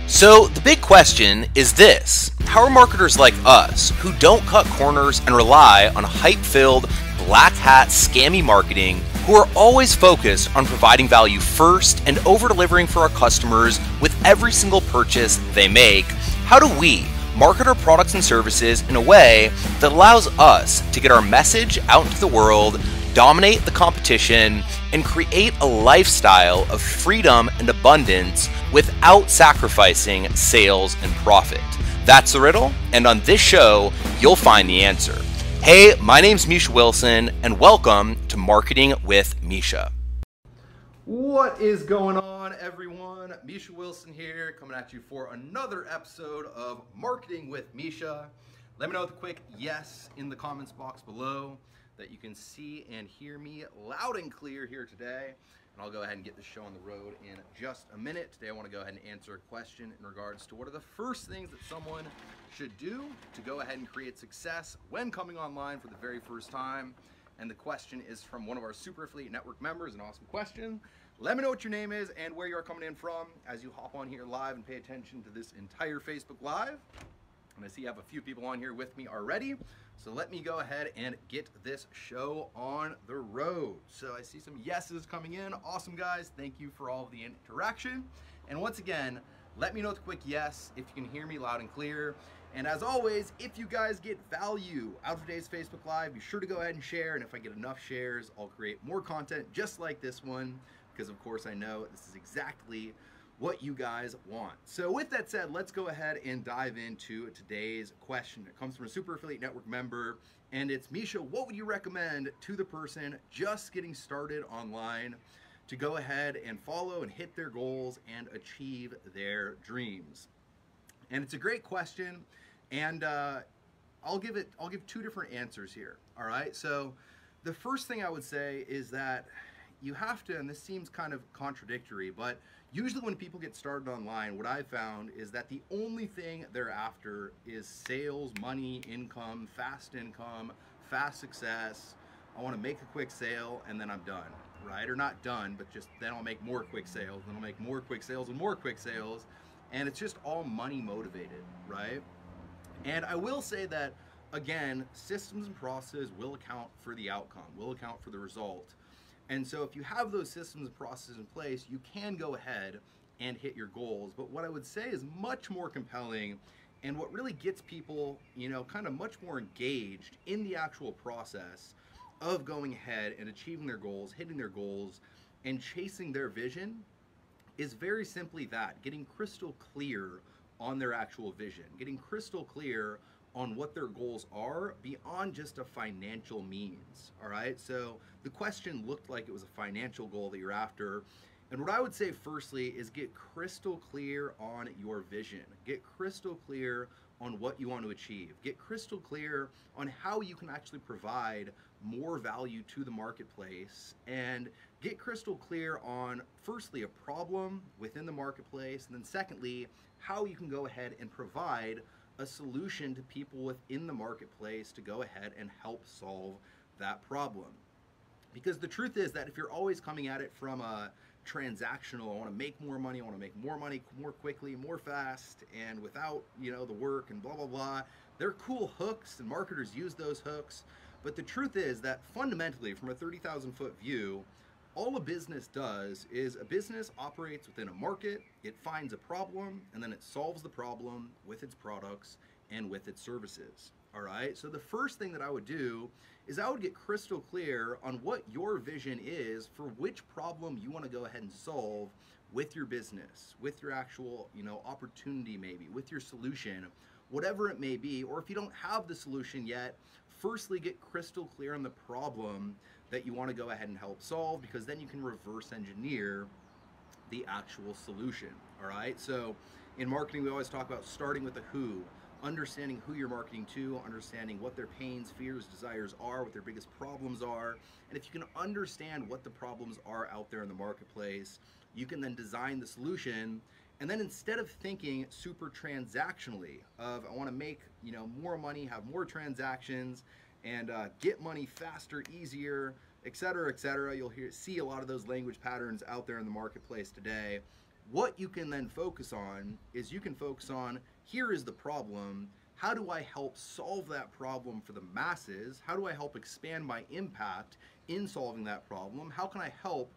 So the big question is this: how are marketers like us, who don't cut corners and rely on hype-filled, black hat, scammy marketing, who are always focused on providing value first and over-delivering for our customers with every single purchase they make, how do we market our products and services in a way that allows us to get our message out into the world, dominate the competition, and create a lifestyle of freedom and abundance without sacrificing sales and profit? That's the riddle, and on this show, you'll find the answer. Hey, my name's Misha Wilson, and welcome to Marketing with Misha. What is going on, everyone? Misha Wilson here, coming at you for another episode of Marketing with Misha. Let me know with a quick yes in the comments box below that you can see and hear me loud and clear here today. And I'll go ahead and get the show on the road in just a minute. Today I want to go ahead and answer a question in regards to what are the first things that someone should do to go ahead and create success when coming online for the very first time. And the question is from one of our Super Affiliate Network members, an awesome question. Let me know what your name is and where you are coming in from as you hop on here live and pay attention to this entire Facebook Live. And I see you have a few people on here with me already. So let me go ahead and get this show on the road. So I see some yeses coming in. Awesome, guys. Thank you for all of the interaction. And once again, let me know with a quick yes if you can hear me loud and clear. And as always, if you guys get value out of today's Facebook Live, be sure to go ahead and share. And if I get enough shares, I'll create more content just like this one, because of course I know this is exactly what you guys want. So with that said, let's go ahead and dive into today's question. It comes from a Super Affiliate Network member, and it's: Misha, what would you recommend to the person just getting started online to go ahead and follow and hit their goals and achieve their dreams? And it's a great question, and I'll give two different answers here. All right, so the first thing I would say is that you have to, and this seems kind of contradictory, but usually when people get started online, what I've found is that the only thing they're after is sales, money, income, fast success. I want to make a quick sale and then I'm done, right? Or not done, but just then I'll make more quick sales, then I'll make more quick sales and more quick sales. And it's just all money motivated, right? And I will say that, again, systems and processes will account for the outcome, will account for the result. And so if you have those systems and processes in place, you can go ahead and hit your goals. But what I would say is much more compelling, and what really gets people, kind of much more engaged in the actual process of going ahead and achieving their goals, hitting their goals, and chasing their vision is very simply that: getting crystal clear on their actual vision, getting crystal clear on what their goals are beyond just a financial means. All right, so the question looked like it was a financial goal that you're after. And what I would say firstly is get crystal clear on your vision. Get crystal clear on what you want to achieve. Get crystal clear on how you can actually provide more value to the marketplace, and get crystal clear on, firstly, a problem within the marketplace, and then secondly, how you can go ahead and provide a solution to people within the marketplace to go ahead and help solve that problem. Because the truth is that if you're always coming at it from a transactional, I want to make more money more quickly, more fast, and without, the work and blah, blah, blah. They're cool hooks, and marketers use those hooks. But the truth is that fundamentally, from a 30,000-foot view, all a business does is a business operates within a market, it finds a problem, and then it solves the problem with its products and with its services. All right, so the first thing that I would do is I would get crystal clear on what your vision is for which problem you want to go ahead and solve with your business, with your actual, opportunity, maybe with your solution, whatever it may be. Or if you don't have the solution yet, firstly get crystal clear on the problem that you want to go ahead and help solve, because then you can reverse engineer the actual solution. All right, so in marketing we always talk about starting with the who, understanding who you're marketing to, understanding what their pains, fears, desires are, what their biggest problems are. And if you can understand what the problems are out there in the marketplace, you can then design the solution. And then instead of thinking super transactionally of I want to make more money, have more transactions, and get money faster, easier, etc., etc. You'll see a lot of those language patterns out there in the marketplace today. What you can then focus on is you can focus on, here is the problem. How do I help solve that problem for the masses? How do I help expand my impact in solving that problem? How can I help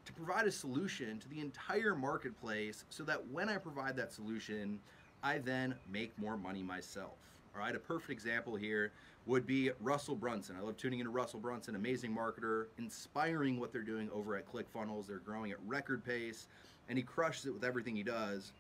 to provide a solution to the entire marketplace so that when I provide that solution, I then make more money myself? All right, a perfect example here would be Russell Brunson. I love tuning into Russell Brunson, amazing marketer, inspiring what they're doing over at ClickFunnels. They're growing at record pace, and he crushes it with everything he does.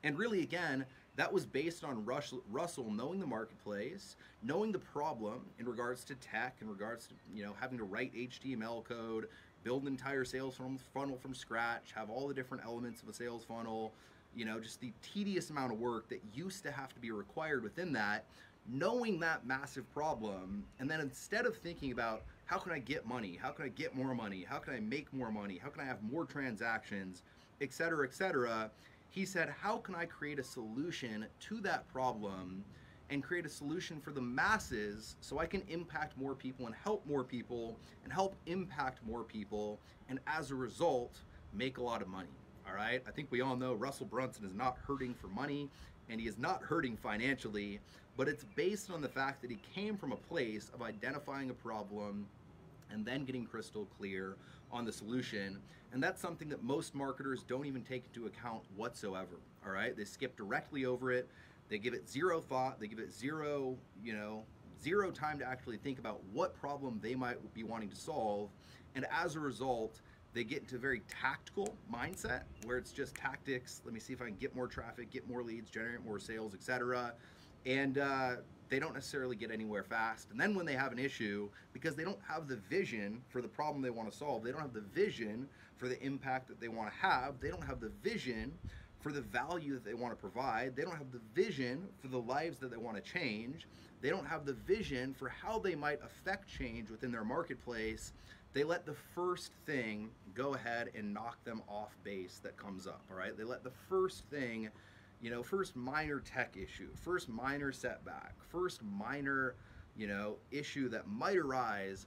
And really, again, that was based on Russell knowing the marketplace, knowing the problem in regards to tech, in regards to having to write HTML code, build an entire sales funnel from scratch, have all the different elements of a sales funnel, just the tedious amount of work that used to have to be required within that, knowing that massive problem, and then instead of thinking about how can I get money, how can I get more money, how can I make more money, how can I have more transactions, etc., he said, how can I create a solution to that problem and create a solution for the masses so I can impact more people and help more people and help impact more people, and as a result, make a lot of money. All right, I think we all know Russell Brunson is not hurting for money, and he is not hurting financially, but it's based on the fact that he came from a place of identifying a problem and then getting crystal clear on the solution. And that's something that most marketers don't even take into account whatsoever. All right, they skip directly over it. They give it zero thought. They give it zero time to actually think about what problem they might be wanting to solve. And as a result, they get into a very tactical mindset where it's just tactics. Let me see if I can get more traffic, get more leads, generate more sales, etc. And they don't necessarily get anywhere fast. And then when they have an issue, because they don't have the vision for the problem they want to solve, they don't have the vision for the impact that they want to have, they don't have the vision for the value that they want to provide, they don't have the vision for the lives that they want to change, they don't have the vision for how they might affect change within their marketplace, they let the first thing go ahead and knock them off base that comes up, all right? They let the first thing, first minor tech issue, first minor setback, first minor, issue that might arise,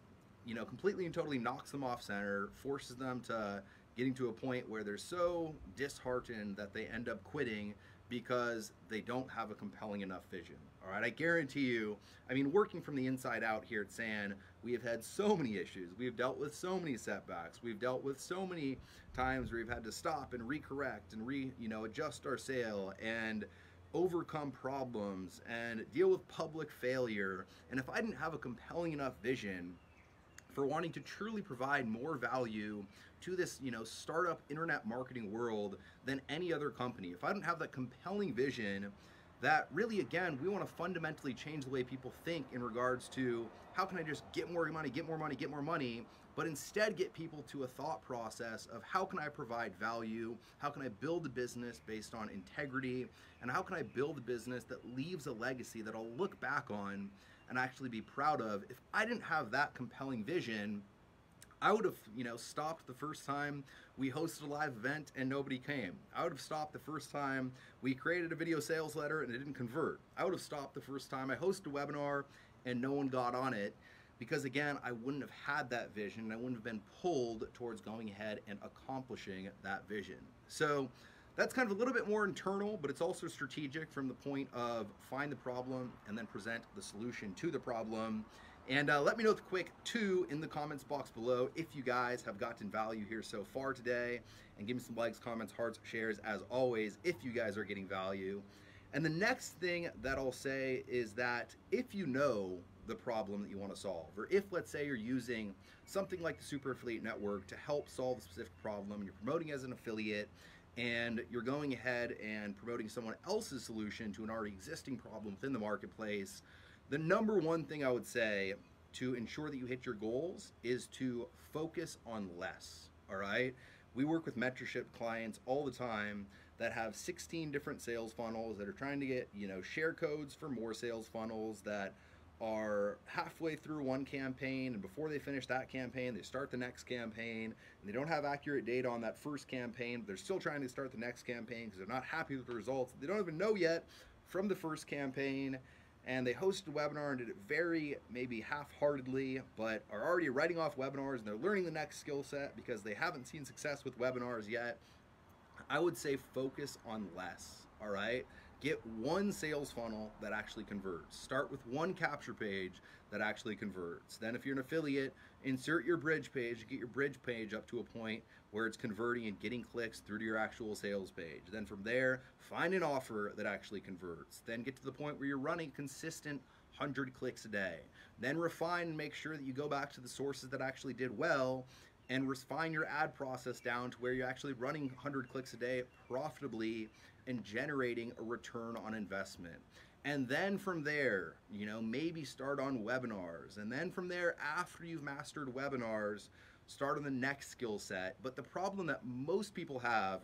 completely and totally knocks them off center, forces them to getting to a point where they're so disheartened that they end up quitting because they don't have a compelling enough vision. All right, I guarantee you, working from the inside out here at SAN, we have had so many issues. We've dealt with so many setbacks. We've dealt with so many times where we've had to stop and recorrect and adjust our sale and overcome problems and deal with public failure. And if I didn't have a compelling enough vision for wanting to truly provide more value to this, startup internet marketing world than any other company, if I didn't have that compelling vision that really, again, we want to fundamentally change the way people think in regards to how can I just get more money, get more money, get more money, but instead get people to a thought process of how can I provide value, how can I build a business based on integrity, and how can I build a business that leaves a legacy that I'll look back on and actually be proud of. If I didn't have that compelling vision, I would have, stopped the first time we hosted a live event and nobody came. I would have stopped the first time we created a video sales letter and it didn't convert. I would have stopped the first time I hosted a webinar and no one got on it, because again, I wouldn't have had that vision and I wouldn't have been pulled towards going ahead and accomplishing that vision. So that's kind of a little bit more internal, but it's also strategic from the point of find the problem and then present the solution to the problem. And let me know the quick two in the comments box below if you guys have gotten value here so far today, and give me some likes, comments, hearts, shares as always if you guys are getting value. And the next thing that I'll say is that if you know the problem that you want to solve, or if, let's say, you're using something like the Super Affiliate Network to help solve a specific problem, you're promoting as an affiliate, and you're going ahead and promoting someone else's solution to an already existing problem within the marketplace, the number one thing I would say to ensure that you hit your goals is to focus on less, all right? We work with mentorship clients all the time that have 16 different sales funnels that are trying to get, share codes for more sales funnels, that are halfway through one campaign, and before they finish that campaign, they start the next campaign, and they don't have accurate data on that first campaign, but they're still trying to start the next campaign because they're not happy with the results. They don't even know yet from the first campaign, and they hosted a webinar and did it very maybe half-heartedly, but are already writing off webinars, and they're learning the next skill set because they haven't seen success with webinars yet. I would say focus on less, all right? Get one sales funnel that actually converts. Start with one capture page that actually converts. Then if you're an affiliate, insert your bridge page, get your bridge page up to a point where it's converting and getting clicks through to your actual sales page. Then from there, find an offer that actually converts. Then get to the point where you're running consistent 100 clicks a day. Then refine and make sure that you go back to the sources that actually did well and refine your ad process down to where you're actually running 100 clicks a day profitably and generating a return on investment. And then from there, maybe start on webinars. And then from there, after you've mastered webinars, start on the next skill set. But the problem that most people have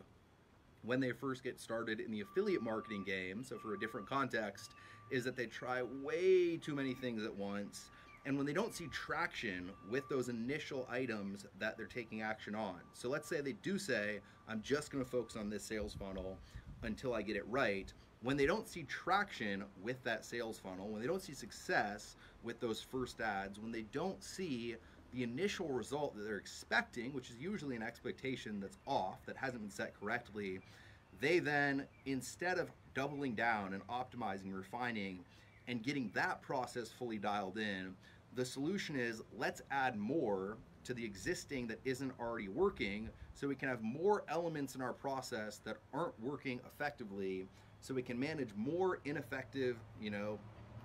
when they first get started in the affiliate marketing game, so for a different context, is that they try way too many things at once. And when they don't see traction with those initial items that they're taking action on. So let's say they do say, I'm just gonna focus on this sales funnel until I get it right. When they don't see traction with that sales funnel, when they don't see success with those first ads, when they don't see the initial result that they're expecting, which is usually an expectation that's off, that hasn't been set correctly, they then, instead of doubling down and optimizing, refining, and getting that process fully dialed in, the solution is let's add more to the existing that isn't already working so we can have more elements in our process that aren't working effectively so we can manage more ineffective,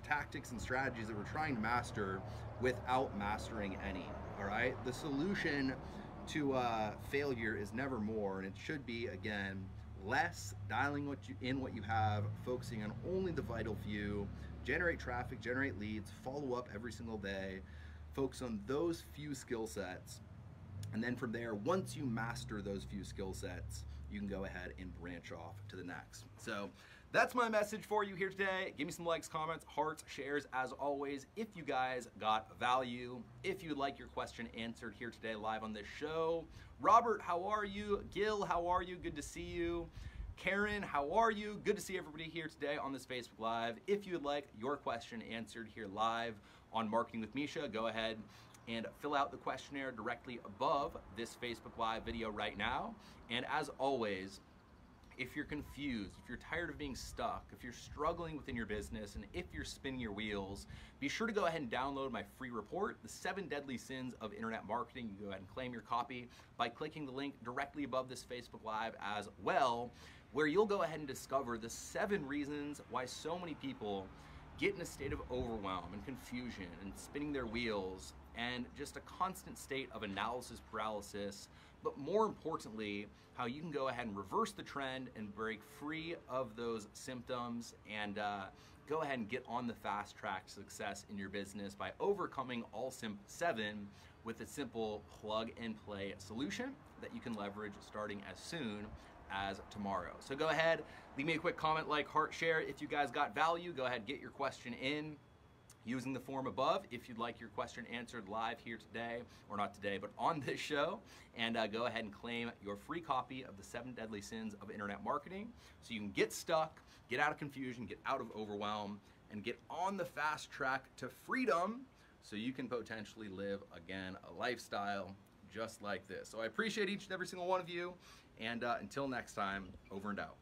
tactics and strategies that we're trying to master without mastering any, all right? The solution to failure is never more, and it should be, again, less, dialing what you have, focusing on only the vital few, generate traffic, generate leads, follow up every single day, focus on those few skill sets. And then from there, once you master those few skill sets, you can go ahead and branch off to the next. So that's my message for you here today. Give me some likes, comments, hearts, shares, as always, if you guys got value. If you'd like your question answered here today live on this show. Robert, how are you? Gil, how are you? Good to see you. Karen, how are you? Good to see everybody here today on this Facebook Live. If you would like your question answered here live on Marketing with Misha, go ahead and fill out the questionnaire directly above this Facebook Live video right now. And as always, if you're confused, if you're tired of being stuck, if you're struggling within your business, and if you're spinning your wheels, be sure to go ahead and download my free report, The 7 Deadly Sins of Internet Marketing. You can go ahead and claim your copy by clicking the link directly above this Facebook Live as well, where you'll go ahead and discover the 7 reasons why so many people get in a state of overwhelm and confusion and spinning their wheels and just a constant state of analysis paralysis, but more importantly, how you can go ahead and reverse the trend and break free of those symptoms and go ahead and get on the fast track to success in your business by overcoming all 7 with a simple plug and play solution that you can leverage starting as soon as tomorrow. So go ahead, leave me a quick comment, like, heart, share. If you guys got value, go ahead, get your question in using the form above if you'd like your question answered live here today, or not today, but on this show, and go ahead and claim your free copy of the 7 Deadly Sins of Internet Marketing so you can get stuck, get out of confusion, get out of overwhelm, and get on the fast track to freedom so you can potentially live, again, a lifestyle just like this. So I appreciate each and every single one of you, and until next time, over and out.